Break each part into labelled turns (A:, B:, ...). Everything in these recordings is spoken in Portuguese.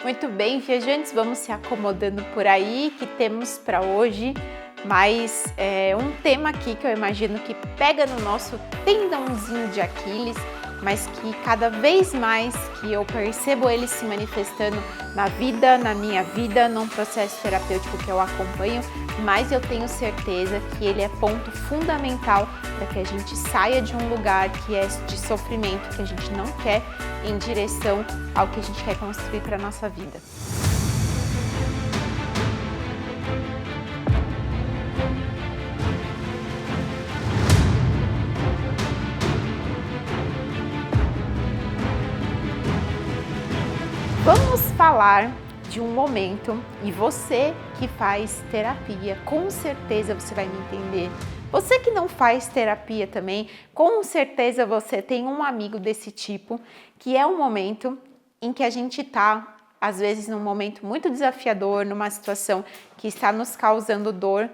A: Muito bem, viajantes, vamos se acomodando por aí, que temos para hoje mais um tema aqui que eu imagino que pega no nosso tendãozinho de Aquiles, mas que cada vez mais que eu percebo ele se manifestando na vida, na minha vida, num processo terapêutico que eu acompanho, mais eu tenho certeza que ele é ponto fundamental para que a gente saia de um lugar que é de sofrimento, que a gente não quer, em direção ao que a gente quer construir para a nossa vida. Vamos falar de um momento, e você que faz terapia, com certeza você vai me entender. Você que não faz terapia também, com certeza você tem um amigo desse tipo, que é um momento em que a gente está, às vezes, num momento muito desafiador, numa situação que está nos causando dor,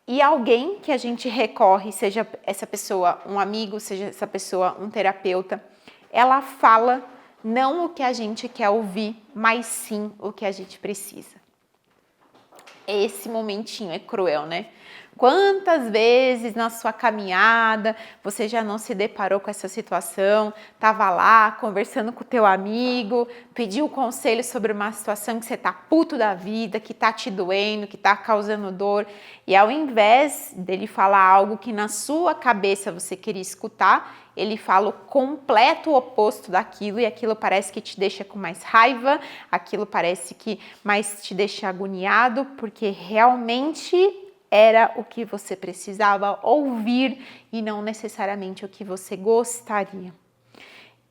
A: e alguém que a gente recorre, seja essa pessoa um amigo, seja essa pessoa um terapeuta, ela fala não o que a gente quer ouvir, mas sim o que a gente precisa. Esse momentinho é cruel, né? Quantas vezes na sua caminhada você já não se deparou com essa situação, estava lá conversando com o teu amigo, pediu conselho sobre uma situação que você tá puto da vida, que tá te doendo, que tá causando dor, e ao invés dele falar algo que na sua cabeça você queria escutar, ele fala o completo oposto daquilo, e aquilo parece que te deixa com mais raiva, aquilo parece que mais te deixa agoniado, porque realmente era o que você precisava ouvir e não necessariamente o que você gostaria.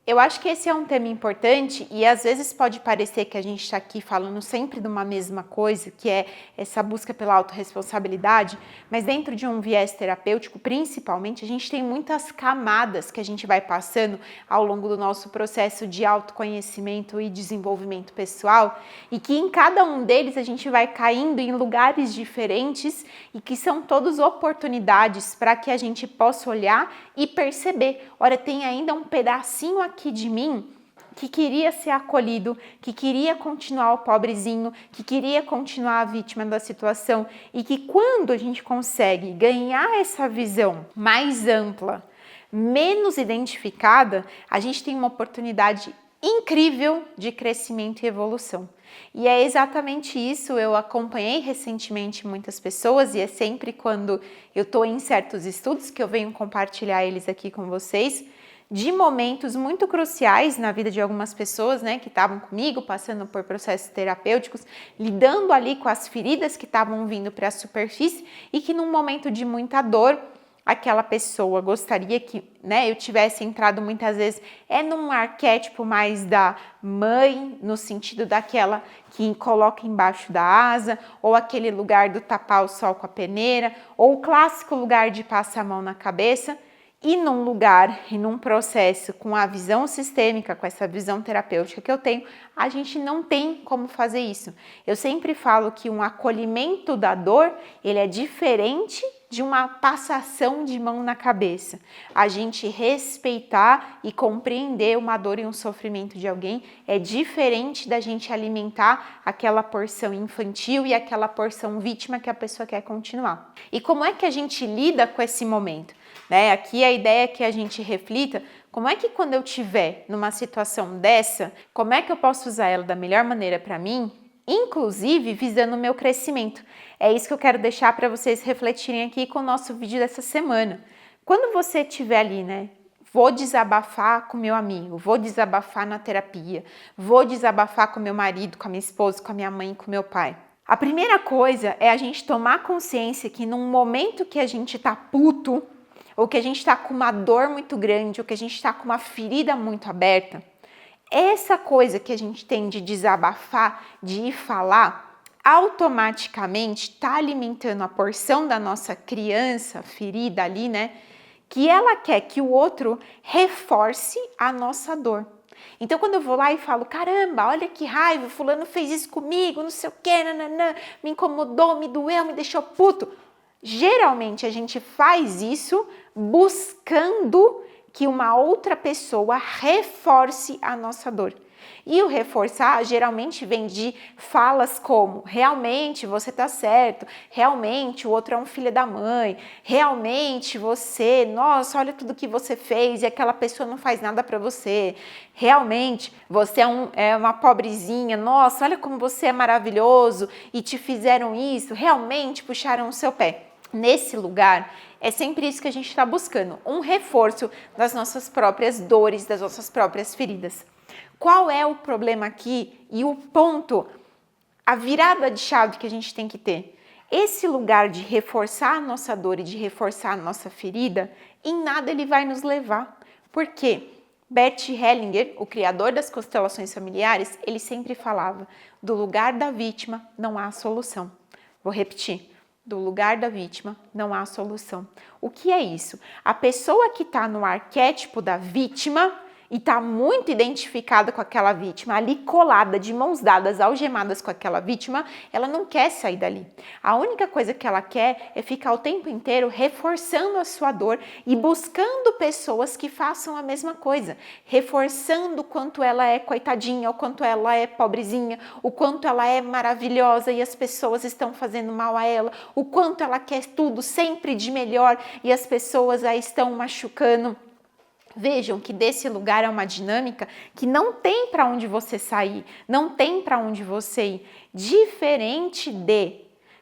A: Eu acho que esse é um tema importante e às vezes pode parecer que a gente está aqui falando sempre de uma mesma coisa, que é essa busca pela autorresponsabilidade, mas dentro de um viés terapêutico, principalmente, a gente tem muitas camadas que a gente vai passando ao longo do nosso processo de autoconhecimento e desenvolvimento pessoal, e que em cada um deles a gente vai caindo em lugares diferentes e que são todos oportunidades para que a gente possa olhar e perceber, olha, tem ainda um pedacinho aqui de mim que queria ser acolhido, que queria continuar o pobrezinho, que queria continuar a vítima da situação, e que quando a gente consegue ganhar essa visão mais ampla, menos identificada, a gente tem uma oportunidade incrível de crescimento e evolução. E é exatamente isso, eu acompanhei recentemente muitas pessoas, e é sempre quando eu estou em certos estudos que eu venho compartilhar eles aqui com vocês, de momentos muito cruciais na vida de algumas pessoas, né, que estavam comigo, passando por processos terapêuticos, lidando ali com as feridas que estavam vindo para a superfície, e que num momento de muita dor, aquela pessoa gostaria que, né, eu tivesse entrado muitas vezes num arquétipo mais da mãe, no sentido daquela que coloca embaixo da asa, ou aquele lugar do tapar o sol com a peneira, ou o clássico lugar de passar a mão na cabeça. E num lugar e num processo com a visão sistêmica, com essa visão terapêutica que eu tenho, a gente não tem como fazer isso. Eu sempre falo que um acolhimento da dor, ele é diferente de uma passação de mão na cabeça. A gente respeitar e compreender uma dor e um sofrimento de alguém é diferente da gente alimentar aquela porção infantil e aquela porção vítima que a pessoa quer continuar. E como é que a gente lida com esse momento? Né? Aqui a ideia é que a gente reflita como é que quando eu estiver numa situação dessa, como é que eu posso usar ela da melhor maneira para mim, inclusive visando o meu crescimento. É isso que eu quero deixar para vocês refletirem aqui com o nosso vídeo dessa semana. Quando você estiver ali, né? Vou desabafar com meu amigo, vou desabafar na terapia, vou desabafar com meu marido, com a minha esposa, com a minha mãe, com meu pai. A primeira coisa é a gente tomar consciência que num momento que a gente tá puto, ou que a gente está com uma dor muito grande, ou que a gente está com uma ferida muito aberta, essa coisa que a gente tem de desabafar, de ir falar, automaticamente está alimentando a porção da nossa criança ferida ali, né? Que ela quer que o outro reforce a nossa dor. Então, quando eu vou lá e falo, caramba, olha que raiva, fulano fez isso comigo, não sei o que, nananã, me incomodou, me doeu, me deixou puto. Geralmente a gente faz isso buscando que uma outra pessoa reforce a nossa dor. E o reforçar geralmente vem de falas como: realmente você tá certo, realmente o outro é um filho da mãe, realmente você, nossa, olha tudo que você fez e aquela pessoa não faz nada para você, realmente você é uma pobrezinha, nossa, olha como você é maravilhoso e te fizeram isso, realmente puxaram o seu pé. Nesse lugar, é sempre isso que a gente está buscando, um reforço das nossas próprias dores, das nossas próprias feridas. Qual é o problema aqui e o ponto, a virada de chave que a gente tem que ter? Esse lugar de reforçar a nossa dor e de reforçar a nossa ferida, em nada ele vai nos levar. Por quê? Bert Hellinger, o criador das constelações familiares, ele sempre falava: do lugar da vítima não há solução. Vou repetir. Do lugar da vítima não há solução. O que é isso? A pessoa que está no arquétipo da vítima e está muito identificada com aquela vítima, ali colada, de mãos dadas, algemadas com aquela vítima, ela não quer sair dali. A única coisa que ela quer é ficar o tempo inteiro reforçando a sua dor e buscando pessoas que façam a mesma coisa, reforçando o quanto ela é coitadinha, o quanto ela é pobrezinha, o quanto ela é maravilhosa e as pessoas estão fazendo mal a ela, o quanto ela quer tudo sempre de melhor e as pessoas a estão machucando. Vejam que desse lugar é uma dinâmica que não tem para onde você sair, não tem para onde você ir. Diferente de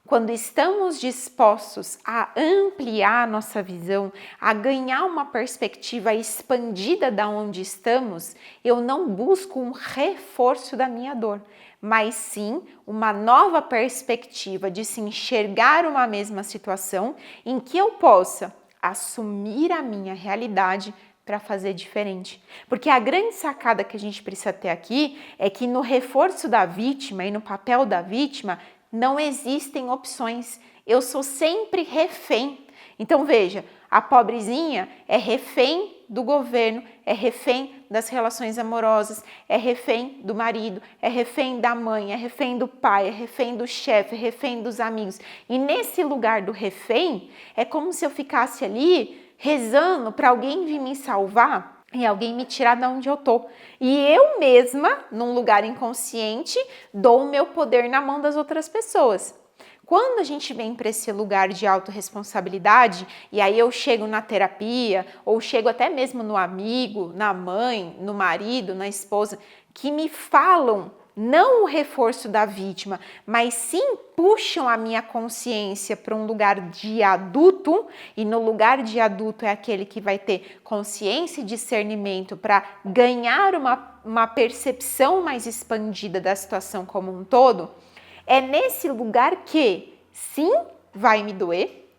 A: quando estamos dispostos a ampliar a nossa visão, a ganhar uma perspectiva expandida da onde estamos, eu não busco um reforço da minha dor, mas sim uma nova perspectiva de se enxergar uma mesma situação em que eu possa assumir a minha realidade para fazer diferente. Porque a grande sacada que a gente precisa ter aqui é que no reforço da vítima e no papel da vítima não existem opções. Eu sou sempre refém. Então veja, a pobrezinha é refém do governo, é refém das relações amorosas, é refém do marido, é refém da mãe, é refém do pai, é refém do chefe, é refém dos amigos. E nesse lugar do refém, é como se eu ficasse ali rezando para alguém vir me salvar e alguém me tirar de onde eu tô. E eu mesma, num lugar inconsciente, dou o meu poder na mão das outras pessoas. Quando a gente vem para esse lugar de autorresponsabilidade, e aí eu chego na terapia, ou chego até mesmo no amigo, na mãe, no marido, na esposa, que me falam não o reforço da vítima, mas sim puxam a minha consciência para um lugar de adulto, e no lugar de adulto é aquele que vai ter consciência e discernimento para ganhar uma percepção mais expandida da situação como um todo. É nesse lugar que, sim, vai me doer,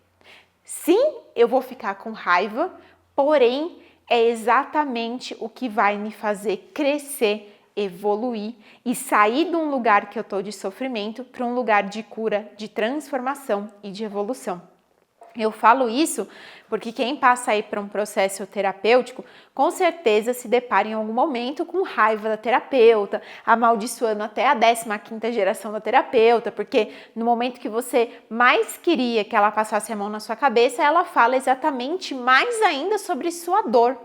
A: sim, eu vou ficar com raiva, porém, é exatamente o que vai me fazer crescer, evoluir e sair de um lugar que eu estou de sofrimento para um lugar de cura, de transformação e de evolução. Eu falo isso porque quem passa aí por um processo terapêutico, com certeza se depara em algum momento com raiva da terapeuta, amaldiçoando até a 15ª geração da terapeuta, porque no momento que você mais queria que ela passasse a mão na sua cabeça, ela fala exatamente mais ainda sobre sua dor.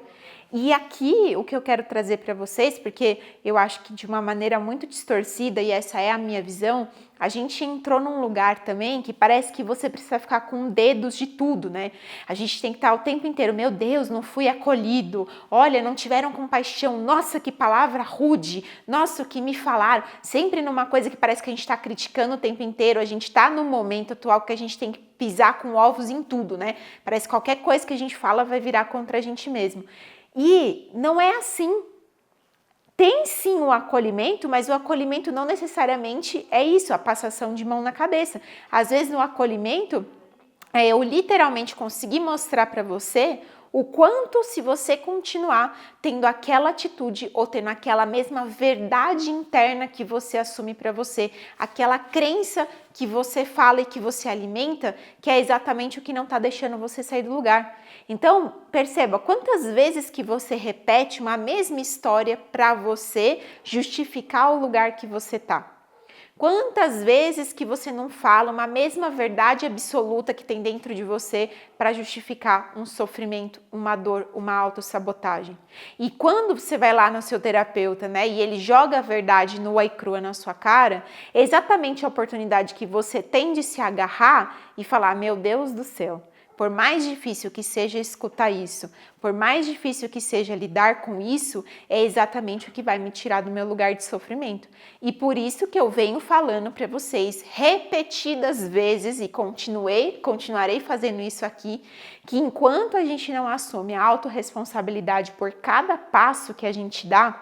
A: E aqui o que eu quero trazer para vocês, porque eu acho que de uma maneira muito distorcida, e essa é a minha visão, a gente entrou num lugar também que parece que você precisa ficar com dedos de tudo, né? A gente tem que estar o tempo inteiro, meu Deus, não fui acolhido, olha, não tiveram compaixão, nossa, que palavra rude, nossa, o que me falaram, sempre numa coisa que parece que a gente está criticando o tempo inteiro, a gente está no momento atual que a gente tem que pisar com ovos em tudo, né? Parece que qualquer coisa que a gente fala vai virar contra a gente mesmo. E não é assim. Tem sim o acolhimento, mas o acolhimento não necessariamente é isso, a passação de mão na cabeça. Às vezes no acolhimento, eu literalmente consegui mostrar para você o quanto, se você continuar tendo aquela atitude ou tendo aquela mesma verdade interna que você assume para você, aquela crença que você fala e que você alimenta, que é exatamente o que não está deixando você sair do lugar. Então, perceba quantas vezes que você repete uma mesma história para você justificar o lugar que você está. Quantas vezes que você não fala uma mesma verdade absoluta que tem dentro de você para justificar um sofrimento, uma dor, uma autossabotagem? E quando você vai lá no seu terapeuta, né, e ele joga a verdade nua e crua na sua cara, é exatamente a oportunidade que você tem de se agarrar e falar: meu Deus do céu, por mais difícil que seja escutar isso, por mais difícil que seja lidar com isso, é exatamente o que vai me tirar do meu lugar de sofrimento. E por isso que eu venho falando para vocês repetidas vezes e continuarei fazendo isso aqui, que enquanto a gente não assume a autorresponsabilidade por cada passo que a gente dá,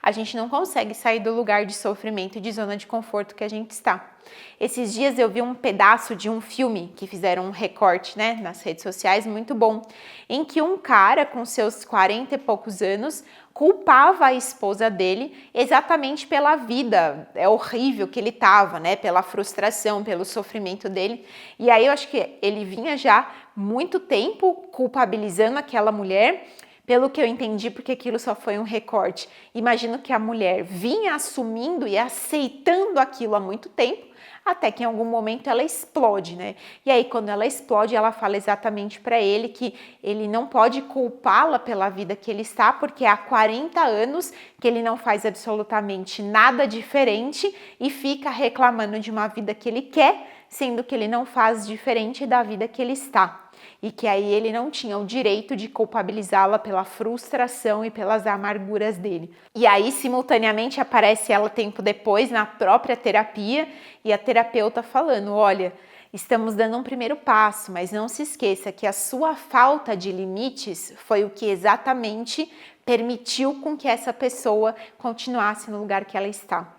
A: a gente não consegue sair do lugar de sofrimento e de zona de conforto que a gente está. Esses dias eu vi um pedaço de um filme que fizeram um recorte, né, nas redes sociais, muito bom, em que um cara com seus 40 e poucos anos culpava a esposa dele exatamente pela vida horrível que ele estava, né, pela frustração, pelo sofrimento dele. E aí eu acho que ele vinha já muito tempo culpabilizando aquela mulher. Pelo que eu entendi, porque aquilo só foi um recorte, imagino que a mulher vinha assumindo e aceitando aquilo há muito tempo, até que em algum momento ela explode, né? E aí quando ela explode, ela fala exatamente para ele que ele não pode culpá-la pela vida que ele está, porque há 40 anos que ele não faz absolutamente nada diferente e fica reclamando de uma vida que ele quer, sendo que ele não faz diferente da vida que ele está. E que aí ele não tinha o direito de culpabilizá-la pela frustração e pelas amarguras dele. E aí, simultaneamente, aparece ela tempo depois na própria terapia e a terapeuta falando: olha, estamos dando um primeiro passo, mas não se esqueça que a sua falta de limites foi o que exatamente permitiu com que essa pessoa continuasse no lugar que ela está.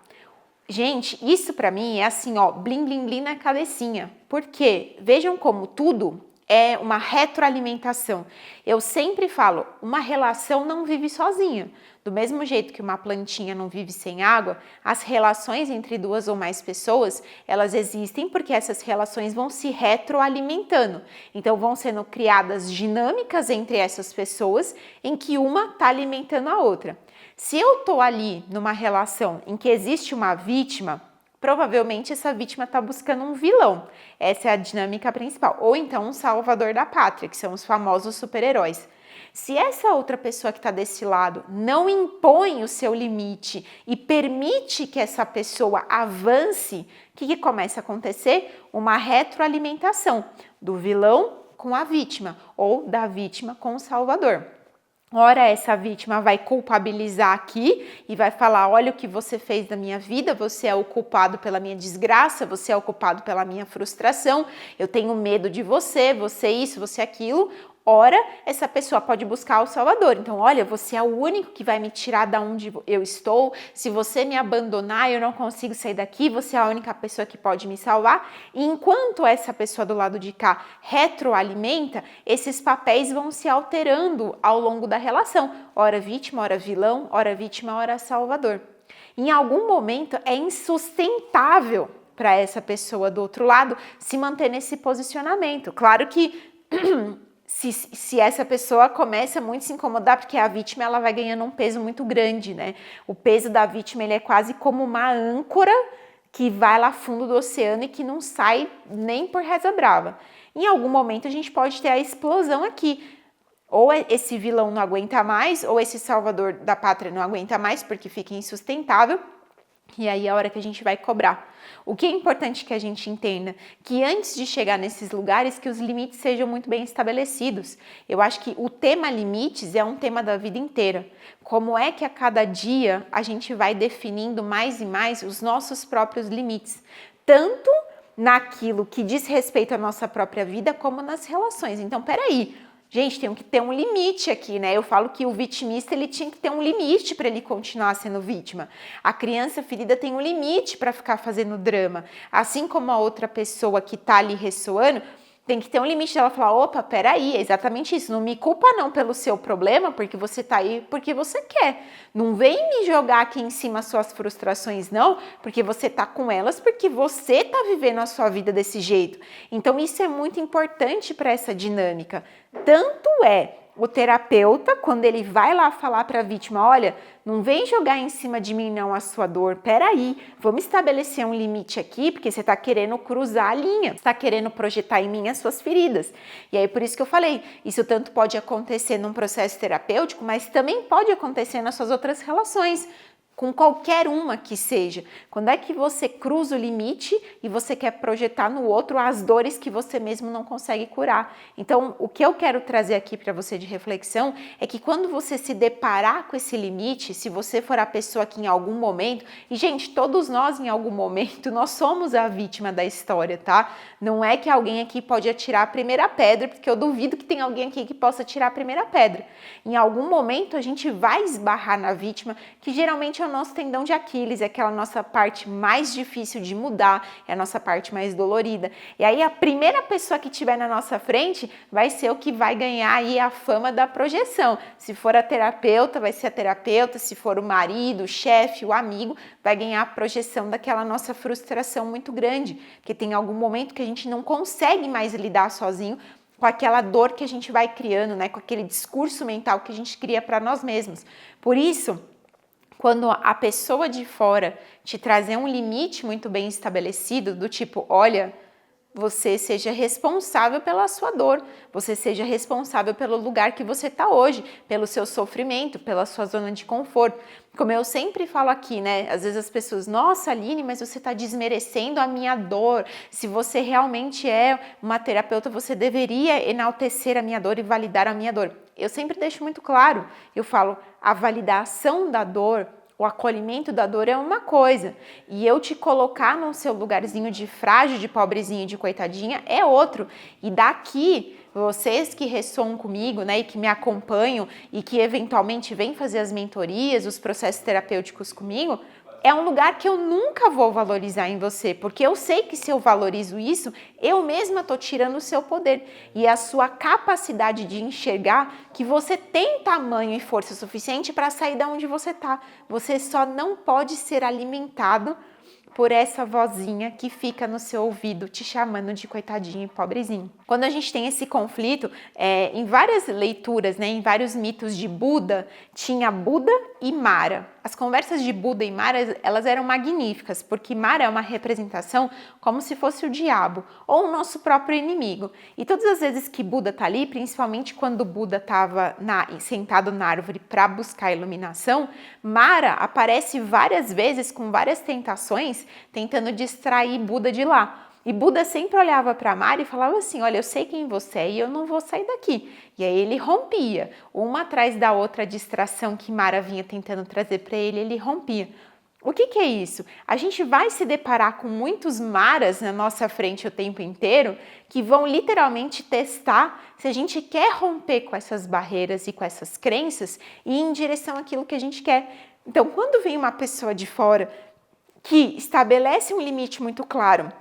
A: Gente, isso pra mim é assim, ó, blim, blim, blim na cabecinha. Porque vejam como tudo é uma retroalimentação. Eu sempre falo, uma relação não vive sozinha. Do mesmo jeito que uma plantinha não vive sem água, as relações entre duas ou mais pessoas, elas existem porque essas relações vão se retroalimentando. Então vão sendo criadas dinâmicas entre essas pessoas em que uma está alimentando a outra. Se eu estou ali numa relação em que existe uma vítima, provavelmente essa vítima está buscando um vilão. Essa é a dinâmica principal. Ou então um salvador da pátria, que são os famosos super-heróis. Se essa outra pessoa que está desse lado não impõe o seu limite e permite que essa pessoa avance, o que começa a acontecer? Uma retroalimentação do vilão com a vítima ou da vítima com o salvador. Ora, essa vítima vai culpabilizar aqui e vai falar: olha o que você fez da minha vida, você é o culpado pela minha desgraça, você é o culpado pela minha frustração, eu tenho medo de você, você isso, você aquilo. Ora, essa pessoa pode buscar o salvador. Então, olha, você é o único que vai me tirar da onde eu estou. Se você me abandonar, eu não consigo sair daqui. Você é a única pessoa que pode me salvar. E enquanto essa pessoa do lado de cá retroalimenta, esses papéis vão se alterando ao longo da relação. Ora vítima, ora vilão, ora vítima, ora salvador. Em algum momento é insustentável para essa pessoa do outro lado se manter nesse posicionamento. Claro que se essa pessoa começa muito a se incomodar, porque a vítima ela vai ganhando um peso muito grande, né? O peso da vítima ele é quase como uma âncora que vai lá fundo do oceano e que não sai nem por reza brava. Em algum momento a gente pode ter a explosão aqui. Ou esse vilão não aguenta mais, ou esse salvador da pátria não aguenta mais, porque fica insustentável. E aí é a hora que a gente vai cobrar. O que é importante que a gente entenda? Que antes de chegar nesses lugares, que os limites sejam muito bem estabelecidos. Eu acho que o tema limites é um tema da vida inteira. Como é que a cada dia a gente vai definindo mais e mais os nossos próprios limites? Tanto naquilo que diz respeito à nossa própria vida, como nas relações. Então, peraí. Gente, tem que ter um limite aqui, né? Eu falo que o vitimista, ele tinha que ter um limite para ele continuar sendo vítima. A criança ferida tem um limite para ficar fazendo drama. Assim como a outra pessoa que tá ali ressoando, tem que ter um limite dela falar: opa, peraí, é exatamente isso. Não me culpa não pelo seu problema, porque você tá aí porque você quer. Não vem me jogar aqui em cima as suas frustrações, não, porque você tá com elas, porque você tá vivendo a sua vida desse jeito. Então isso é muito importante para essa dinâmica. Tanto é o terapeuta, quando ele vai lá falar para a vítima, olha, não vem jogar em cima de mim não a sua dor, peraí, vamos estabelecer um limite aqui, porque você está querendo cruzar a linha, está querendo projetar em mim as suas feridas. E aí por isso que eu falei, isso tanto pode acontecer num processo terapêutico, mas também pode acontecer nas suas outras relações, com qualquer uma que seja. Quando é que você cruza o limite e você quer projetar no outro as dores que você mesmo não consegue curar? Então, o que eu quero trazer aqui para você de reflexão é que quando você se deparar com esse limite, se você for a pessoa que em algum momento, e gente, todos nós em algum momento, nós somos a vítima da história, tá? Não é que alguém aqui pode atirar a primeira pedra, porque eu duvido que tem alguém aqui que possa atirar a primeira pedra. Em algum momento a gente vai esbarrar na vítima, que geralmente é o nosso tendão de Aquiles, é aquela nossa parte mais difícil de mudar, é a nossa parte mais dolorida. E aí a primeira pessoa que estiver na nossa frente vai ser o que vai ganhar aí a fama da projeção. Se for a terapeuta, vai ser a terapeuta, se for o marido, o chefe, o amigo, vai ganhar a projeção daquela nossa frustração muito grande, porque tem algum momento que a gente não consegue mais lidar sozinho com aquela dor que a gente vai criando, né, com aquele discurso mental que a gente cria para nós mesmos. Por isso, quando a pessoa de fora te trazer um limite muito bem estabelecido, do tipo, olha, você seja responsável pela sua dor, você seja responsável pelo lugar que você está hoje, pelo seu sofrimento, pela sua zona de conforto. Como eu sempre falo aqui, né? Às vezes as pessoas, nossa, Aline, mas você está desmerecendo a minha dor. Se você realmente é uma terapeuta, você deveria enaltecer a minha dor e validar a minha dor. Eu sempre deixo muito claro, eu falo, a validação da dor, o acolhimento da dor é uma coisa, e eu te colocar no seu lugarzinho de frágil, de pobrezinho, de coitadinha é outro. E daqui, vocês que ressoam comigo, né, e que me acompanham e que eventualmente vêm fazer as mentorias, os processos terapêuticos comigo, é um lugar que eu nunca vou valorizar em você, porque eu sei que se eu valorizo isso, eu mesma estou tirando o seu poder e a sua capacidade de enxergar que você tem tamanho e força suficiente para sair da onde você está. Você só não pode ser alimentado por essa vozinha que fica no seu ouvido te chamando de coitadinho e pobrezinho. Quando a gente tem esse conflito, em várias leituras, né, em vários mitos de Buda, tinha Buda e Mara. As conversas de Buda e Mara, elas eram magníficas, porque Mara é uma representação como se fosse o diabo, ou o nosso próprio inimigo. E todas as vezes que Buda está ali, principalmente quando Buda estava sentado na árvore para buscar iluminação, Mara aparece várias vezes com várias tentações, tentando distrair Buda de lá. E Buda sempre olhava para Mara e falava assim, olha, eu sei quem você é e eu não vou sair daqui. E aí ele rompia, uma atrás da outra distração que Mara vinha tentando trazer para ele rompia. O que é isso? A gente vai se deparar com muitos Maras na nossa frente o tempo inteiro que vão literalmente testar se a gente quer romper com essas barreiras e com essas crenças e ir em direção àquilo que a gente quer. Então, quando vem uma pessoa de fora que estabelece um limite muito claro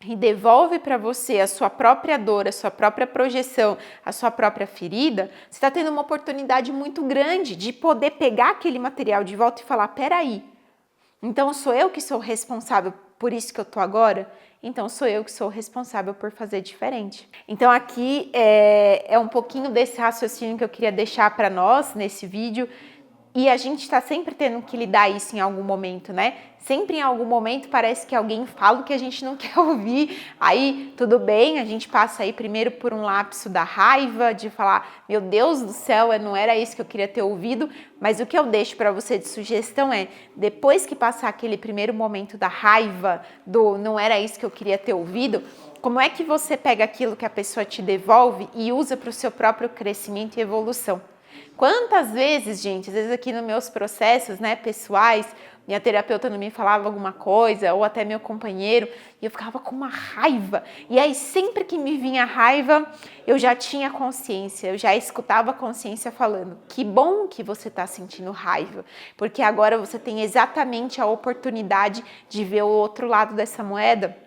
A: e devolve para você a sua própria dor, a sua própria projeção, a sua própria ferida, você está tendo uma oportunidade muito grande de poder pegar aquele material de volta e falar, peraí, então sou eu que sou responsável por isso que eu tô agora? Então sou eu que sou responsável por fazer diferente. Então aqui é um pouquinho desse raciocínio que eu queria deixar para nós nesse vídeo. E a gente está sempre tendo que lidar isso em algum momento, né? Sempre em algum momento parece que alguém fala o que a gente não quer ouvir. Aí, tudo bem, a gente passa aí primeiro por um lapso da raiva, de falar, meu Deus do céu, não era isso que eu queria ter ouvido. Mas o que eu deixo para você de sugestão é, depois que passar aquele primeiro momento da raiva, do não era isso que eu queria ter ouvido, como é que você pega aquilo que a pessoa te devolve e usa para o seu próprio crescimento e evolução? Quantas vezes, gente, às vezes aqui nos meus processos, né, pessoais, minha terapeuta não me falava alguma coisa, ou até meu companheiro, e eu ficava com uma raiva. E aí, sempre que me vinha raiva, eu já tinha consciência, eu já escutava a consciência falando, que bom que você está sentindo raiva, porque agora você tem exatamente a oportunidade de ver o outro lado dessa moeda,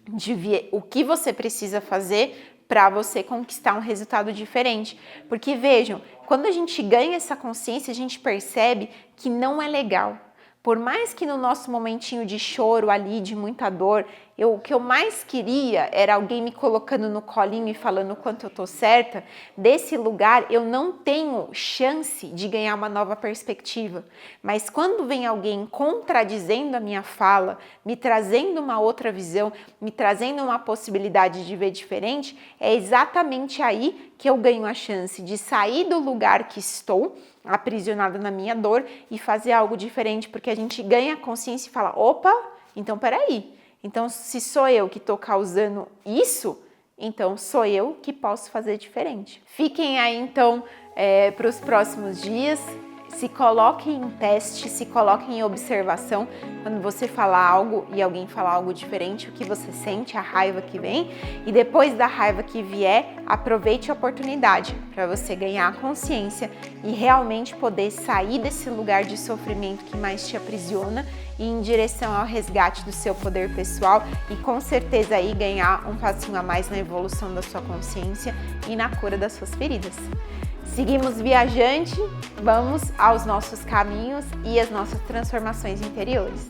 A: de ver o que você precisa fazer para você conquistar um resultado diferente. Porque vejam, quando a gente ganha essa consciência, a gente percebe que não é legal. Por mais que no nosso momentinho de choro ali, de muita dor, o que eu mais queria era alguém me colocando no colinho e falando o quanto eu tô certa, desse lugar eu não tenho chance de ganhar uma nova perspectiva. Mas quando vem alguém contradizendo a minha fala, me trazendo uma outra visão, me trazendo uma possibilidade de ver diferente, é exatamente aí que eu ganho a chance de sair do lugar que estou, aprisionada na minha dor, e fazer algo diferente, porque a gente ganha consciência e fala, opa, então peraí, então se sou eu que estou causando isso, então sou eu que posso fazer diferente. Fiquem aí então para os próximos dias, se coloquem em teste, se coloquem em observação quando você falar algo e alguém falar algo diferente, o que você sente, a raiva que vem, e depois da raiva que vier, aproveite a oportunidade para você ganhar consciência e realmente poder sair desse lugar de sofrimento que mais te aprisiona e ir em direção ao resgate do seu poder pessoal e com certeza aí ganhar um passinho a mais na evolução da sua consciência e na cura das suas feridas. Seguimos viajante, vamos aos nossos caminhos e às nossas transformações interiores.